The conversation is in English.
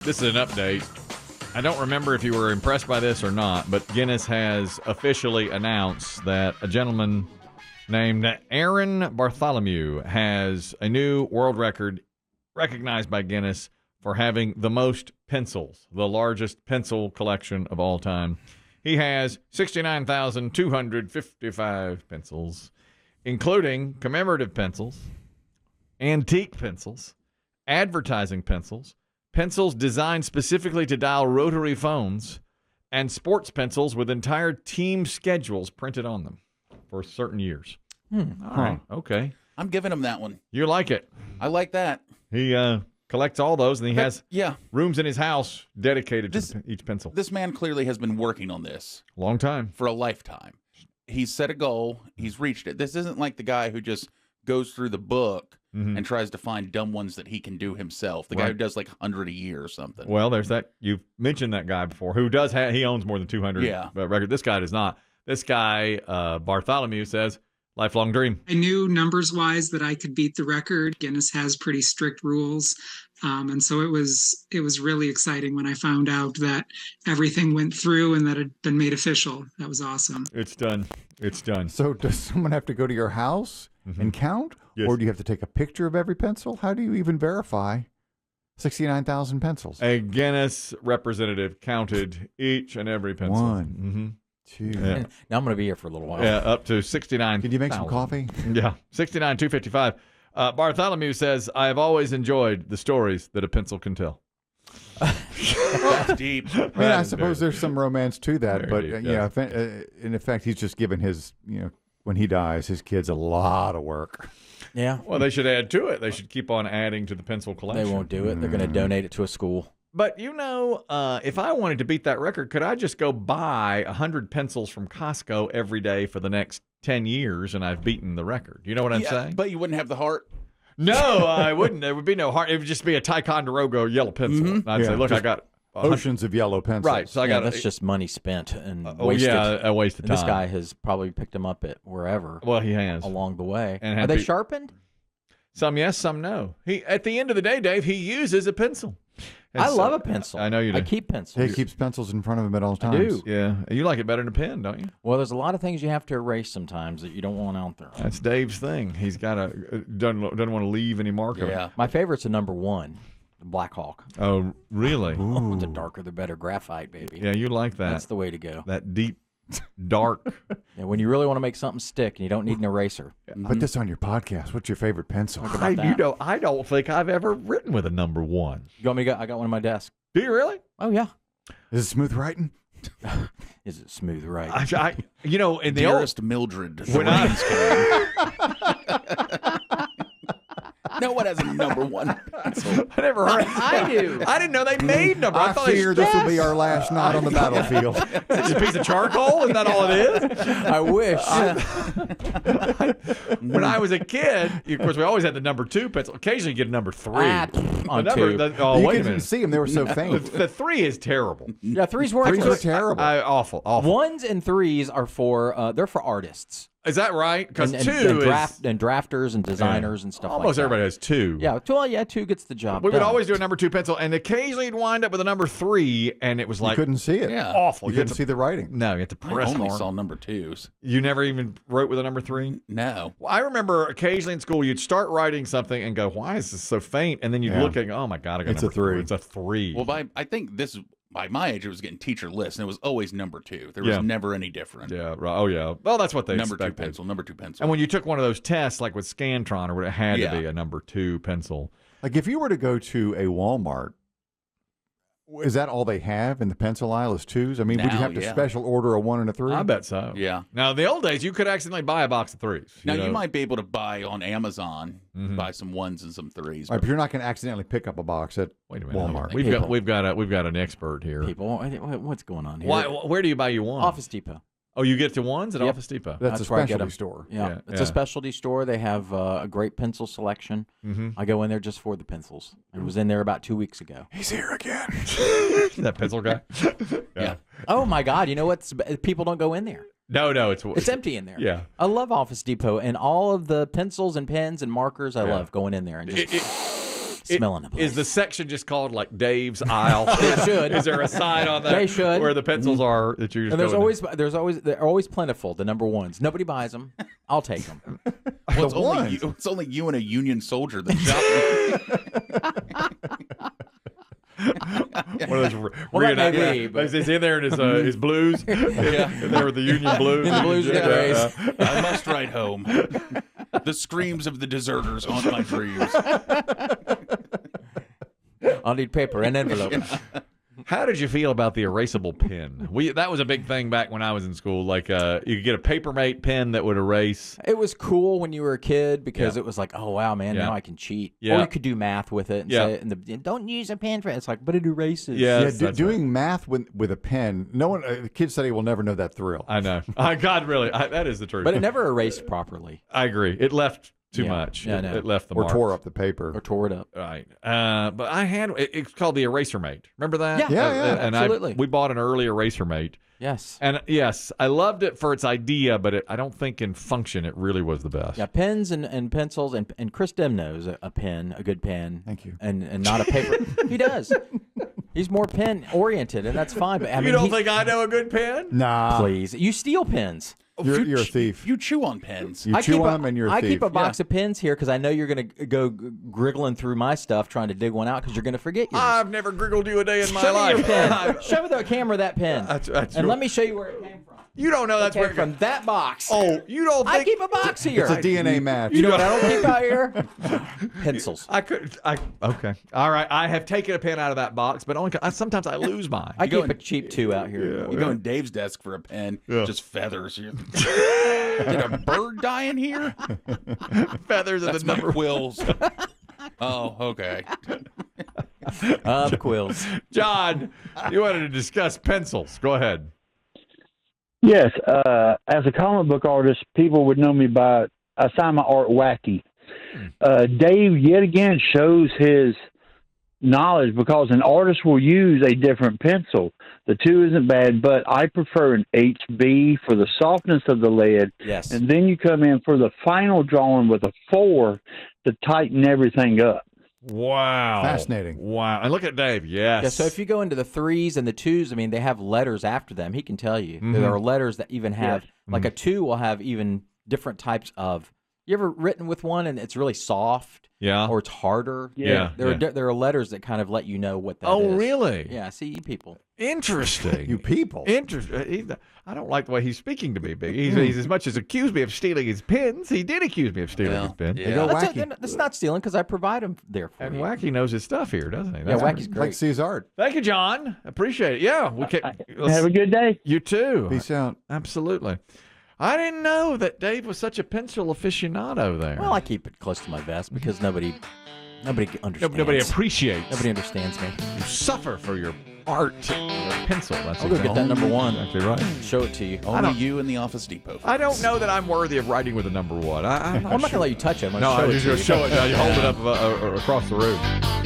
This is an update. I don't remember if you were impressed by this or not, but Guinness has officially announced that a gentleman named Aaron Bartholomew has a new world record recognized by Guinness for having the most pencils, the largest pencil collection of all time. He has 69,255 pencils, including commemorative pencils, antique pencils, advertising pencils, pencils designed specifically to dial rotary phones, and sports pencils with entire team schedules printed on them for certain years. All right. Okay. I'm giving him that one. You like it. I like that. He collects all those, and he has Yeah. rooms in his house dedicated to each pencil. This man clearly has been working on this Long time. for a lifetime. He's set a goal. He's reached it. This isn't like the guy who just goes through the book and tries to find dumb ones that he can do himself. The guy who does like 100 a year or something. Well, there's that. You've mentioned that guy before who does have, he owns more than 200 record. This guy does not. This guy, Bartholomew, says, lifelong dream. I knew numbers-wise that I could beat the record. Guinness has pretty strict rules. And so it was really exciting when I found out that everything went through and that it had been made official. That was awesome. It's done. It's done. So does someone have to go to your house and count? Yes. Or do you have to take a picture of every pencil? How do you even verify 69,000 pencils? A Guinness representative counted each and every pencil. One, two. Yeah. Now I'm going to be here for a little while. Yeah, up to 69. Could you make some coffee? Yeah, 69,255. Bartholomew says, I have always enjoyed the stories that a pencil can tell. That's deep. I mean, I suppose there's some romance to that, Very but deep, yeah, in effect, he's just given his, when he dies, his kids a lot of work. Yeah. Well, they should add to it. They should keep on adding to the pencil collection. They won't do it. They're going to donate it to a school. But, if I wanted to beat that record, could I just go buy 100 pencils from Costco every day for the next 10 years and I've beaten the record? You know what I'm saying? But you wouldn't have the heart. No, I wouldn't. There would be no heart. It would just be a Ticonderoga yellow pencil. I'd say, look, I got oceans of yellow pencils. Right. So I got that's just money spent and a wasted. a waste of And time. this guy has probably picked them up at wherever Well, he has. along the way. And Are they sharpened? Some yes, some no. At the end of the day, Dave, he uses a pencil. And I so- love a pencil. I know you do. I keep pencils. He keeps pencils in front of him at all I times. do. Yeah, you like it better than a pen, don't you? Well, there's a lot of things you have to erase sometimes that you don't want out there. That's Dave's thing. He's got doesn't want to leave any mark of it. Yeah. My favorite's a number one, the Black Hawk. Oh, really? Oh, the darker the better, graphite, baby. Yeah, you like that. That's the way to go. That deep, dark. Yeah, when you really want to make something stick and you don't need an eraser. Put this on your podcast. What's your favorite pencil? I don't think I've ever written with a number one. You want me to go? I got one on my desk. Do you really? Oh, yeah. Is it smooth writing? Is it smooth right? In the old Dearest Mildred. when No one has a number one pencil. I never heard. I do. I didn't know they made number. I thought they fear this will be our last night on the battlefield. Is it just a piece of charcoal? Is that all it is? I wish. When I was a kid, of course, we always had the number 2 pencil. Occasionally, you get a number 3. On The number, two. oh, You wait a couldn't minute. see them. They were so faint. The 3 is terrible. Yeah, threes work. Threes were terrible. Awful. Ones and threes are for they're for artists. Is that right? Because and 2 and is drafters and designers and stuff like that. almost everybody has 2. Yeah, two gets the job We would done. always do a number 2 pencil, and occasionally you'd wind up with a number 3, and it was You like couldn't see it. Yeah. awful. You couldn't see the writing. No, you had to I press only more. saw number twos. You never even wrote with a number 3? No. Well, I remember occasionally in school you'd start writing something and go, "Why is this so faint?" And then you'd Yeah. look and go, "Oh my god, I got It's a number 3. 3. It's a 3." Well, I think by my age, it was getting teacher lists, and it was always number 2. There was never any different. yeah, right. Oh yeah. Well, that's what they Number expected. 2 pencil, number 2 pencil. And when you took one of those tests, like with Scantron or whatever, it had to Yeah. be a number 2 pencil. Like if you were to go to a Walmart, is that all they have in the pencil aisle is 2s? I mean, would you Now, have to yeah. special order a 1 and a 3? I bet so. Yeah. Now, in the old days, you could accidentally buy a box of 3s. Now, know? you might be able to buy on Amazon, Mhm. buy some 1s and some 3s. Right, but you're not going to accidentally pick up a box at Wait a minute. Walmart. We've got an expert here. People, what's going on here? Why? Where do you buy your one? Office Depot. Oh, you get to ones at Yep. Office Depot. That's That's a where I get specialty 'em. store. Yeah, Yeah, it's yeah. a specialty store. They have a great pencil selection. Mm-hmm. I go in there just for the pencils. I was in there about 2 weeks ago. He's here again. That pencil guy. Yeah. Oh my God! You know what? People don't go in there. No, It's empty in there. Yeah. I love Office Depot and all of the pencils and pens and markers. I Yeah. love going in there and just Smelling a place. Is the section just called like Dave's aisle? It should. Is there a sign on there? They should. Where the pencils are that you're just And going they're always plentiful. The number ones. Nobody buys them. I'll take them. Well, it's only you and a Union soldier that shop. One of those reenactments. He's in there in his blues. Yeah. In there with the Union blues. In the blues of the grays. I must write home. The screams of the deserters haunt my dreams. I'll need paper and envelope. How did you feel about the erasable pen? That was a big thing back when I was in school. Like you could get a Papermate pen that would erase. It was cool when you were a kid because it was like, oh wow, man, now I can cheat. Yeah. Or you could do math with it and say, don't use a pen for it. It's like, but it erases. Yeah, doing math with a pen. No one, kids study will never know that thrill. I know. God, really, that is the truth. But it never erased properly. I agree. It left too much. Yeah, it left the or marks. tore up the paper. Or tore it up. Right. But I had it's called the Eraser Mate. Remember that? Yeah, and absolutely. we bought an early Eraser Mate. Yes. And yes, I loved it for its idea, but I don't think in function it really was the best. Yeah, pens and pencils, and Chris Demm knows a pen, a good pen. Thank you. And not a paper. He does. He's more pen oriented, and that's fine. But I mean, you don't think I know a good pen? Nah. Please, you steal pens. You're a thief. You chew on pens. You chew on them and you're a thief. I keep a box of pens here because I know you're going to go griggling through my stuff trying to dig one out because you're going to forget yours. I've never griggled you a day in my Show life. me your pen. Show the camera that pen. That's and let me show you where it came from. You don't know that's It where came from that box. Oh, you don't think I keep a box here. It's a DNA match. You know what I don't keep out here? Pencils. Okay. All right. I have taken a pen out of that box, but only sometimes I lose mine. I keep a cheap two out here. You go in Dave's desk for a pen, just feathers. Did a bird die in here? Feathers and That's the my number. quills. Oh, okay. The quills. John, you wanted to discuss pencils. Go ahead. Yes, as a comic book artist, people would know me by I sign my art Wacky. Dave yet again shows his knowledge because an artist will use a different pencil. The two isn't bad, but I prefer an HB for the softness of the lead. Yes. And then you come in for the final drawing with a 4 to tighten everything up. Wow. Fascinating. Wow. And look at Dave. Yes. Yeah, so if you go into the 3s and the 2s, I mean, they have letters after them. He can tell you. There are letters that even have, like a 2 will have even different types of. You ever written with one and it's really soft? Yeah. Or it's harder? Yeah. There are letters that kind of let you know what that is. Oh, really? Yeah, see, people. Interesting. You people. Interesting. I don't like the way he's speaking to me, Big. He's as much as accused me of stealing his pens. He did accuse me of stealing his pens. Yeah. Go That's, Wacky. that's not stealing because I provide them there for And you. Wacky knows his stuff here, doesn't he? Yeah, Wacky's Like great. to see his art. Thank you, John. Appreciate it. Yeah. We can, Have a good day. you too. Peace out. Absolutely. I didn't know that Dave was such a pencil aficionado there. Well, I keep it close to my vest because nobody understands. Nobody appreciates. Nobody understands me. You suffer for your art, your pencil. That's I'll go get that number one. exactly right. Show it to you. Only you in the Office Depot. I don't know that I'm worthy of writing with a number one. I'm I'm not going to let you touch it. I'm going to No, show I'm it just to going you. to show it. You hold it up across the room.